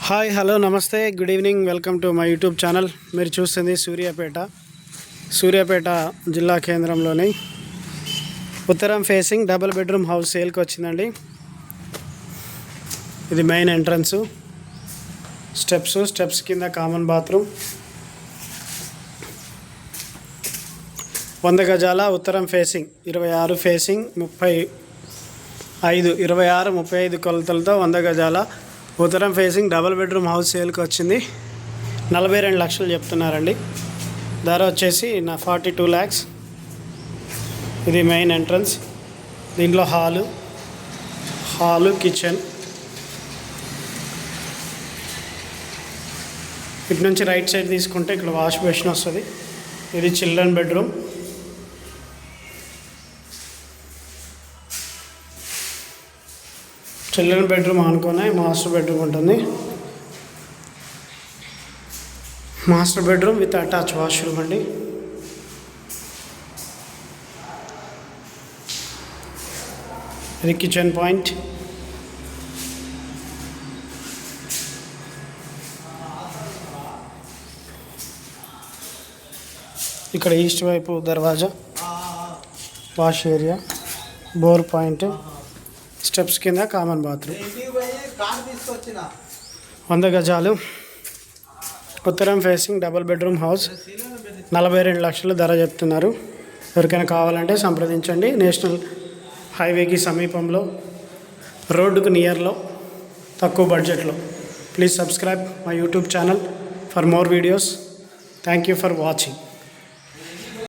Hi hello నమస్తే good evening welcome to my YouTube channel. మీరు చూస్తుంది సూర్యాపేట జిల్లా కేంద్రంలోని ఉత్తరం ఫేసింగ్ డబుల్ బెడ్రూమ్ హౌస్ సేల్కి వచ్చిందండి. ఇది మెయిన్ ఎంట్రన్స్, స్టెప్స్ కింద కామన్ బాత్రూమ్, 100 గజాల ఉత్తరం ఫేసింగ్ 26 ఫేసింగ్ 35 కొలతలతో 100 గజాల ఉత్తరం ఫేసింగ్ డబుల్ బెడ్రూమ్ హౌస్ సేల్కి వచ్చింది. 42 లక్షలు చెప్తున్నారండి. ధర వచ్చేసి 42 lakhs. ఇది మెయిన్ ఎంట్రన్స్. దీంట్లో హాలు కిచెన్. ఇటు నుంచి రైట్ సైడ్ తీసుకుంటే ఇక్కడ వాష్ బేసిన్ వస్తుంది. ఇది చిల్డ్రన్ బెడ్రూమ్. చిల్డ్రన్ బెడ్రూమ్ అనుకునే మాస్టర్ బెడ్రూమ్ ఉంటుంది. Master bedroom with attach washroom అండి. ఇది కిచెన్ పాయింట్. ఇక్కడ ఈస్ట్ వైపు దర్వాజా, wash area, bore point, steps కింద కామన్ బాత్రూమ్. 100 గజాలు ఉత్తరం ఫేసింగ్ డబుల్ బెడ్రూమ్ హౌస్ 42 లక్షలు ధర చెప్తున్నారు. ఎవరికైనా కావాలంటే సంప్రదించండి. నేషనల్ హైవేకి సమీపంలో, రోడ్డుకు నియర్లో, తక్కువ బడ్జెట్లో. Please subscribe my YouTube channel for more videos. Thank you for watching.